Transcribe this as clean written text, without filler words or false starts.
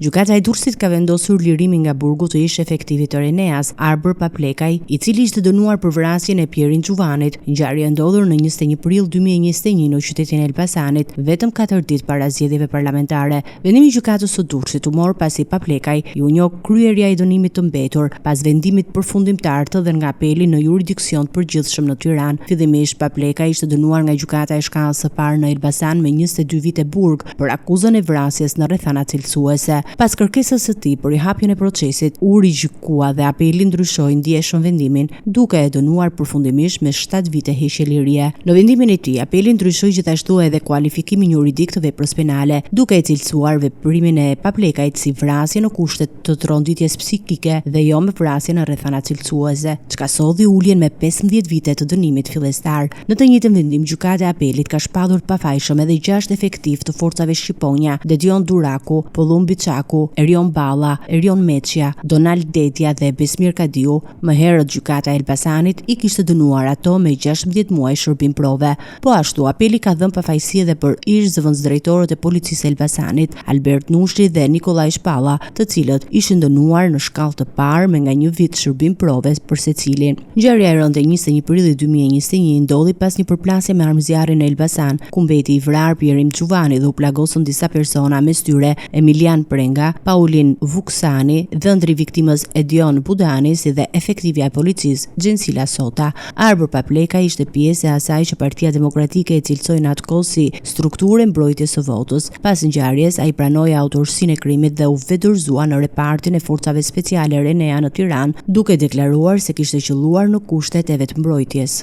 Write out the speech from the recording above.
Gjykata e Durrësit ka vendosur lirimin nga burgu të ish efektivit të Reneas, Arbër Paplekaj, i cili ishte dënuar për vrasjen e Pierin Xhuvanit. Ngjarja ndodhur në 21 prill 2021 në qytetin e Elbasanit, vetëm 4 ditë para zgjedhjeve parlamentare. Vendimi i gjykatës së Durrësit u mor pasi Paplekaj i u njoh kryerja e dënimit të mbetur pas vendimit përfundimtar të dhënë nga apeli në jurisdiksion të përgjithshëm në Tiranë. Fillimisht Paplekaj ishte dënuar nga gjykata e shkallës së parë në Elbasan me 22 vite burg për akuzën e vrasjes në rrethana cilësuese. Pas kërkesës së tij për rihapjen e procesit, u rigjykua dhe apeli ndryshoi ndjeshëm vendimin, duke e dënuar përfundimisht me 7 vite heqje lirie. Në vendimin e tij, apeli ndryshoi gjithashtu edhe kualifikimin juridik të veprës penale, duke e cilësuar veprimin e Paplekajt si vrasje në kushte të tronditjes psikike dhe jo me vrasje në rrethana cilësuese, çka solli uljen me 15 vite të dënimit fillestar. Në të njëjtën vendim, gjykata e apelit ka shpallur të pafajshëm edhe 6 efektiv të forcave shqiponja: Dedion Duraku, Pollum Biçaku, Erion Balla, Erion Meçja, Donald Dedja dhe Besmir Kadiu. Më herët gjykata e Elbasanit i kishte dënuar ato me 16 muaj shërbim prove. Po ashtu, apeli ka dhënë pafajësi edhe për ish zëvendësdrejtorët e policisë së Elbasanit, Albert Nushi dhe Nikolaj Shpalla, të cilët ishin dënuar në shkallë të parë me nga 1 vit shërbim prove për secilin. Ngjarja e rëndë e 21 prillit 2021 ndodhi pas një përplasje me armëzjarri në Elbasan, ku mbeti i vrarë Pierin Xhuvani dhe u plagosën disa persona, mes tyre Emilian Prenga, Paulin Vuksani, dhëndri viktimës Edion Budani, si dhe efektivja e policisë Gjensila Sota. Arbër Paplekaj ishte pjesë e asaj që Partia Demokratike e cilësoi në atë kohë si strukturë mbrojtjes së votës. Pas ngjarjes, ai pranoi autorsinë e krimit dhe u vedorzua në repartin e forcave speciale Renea në Tiranë, duke deklaruar se kishte qelluar në kushtet e vetmbrojtjes.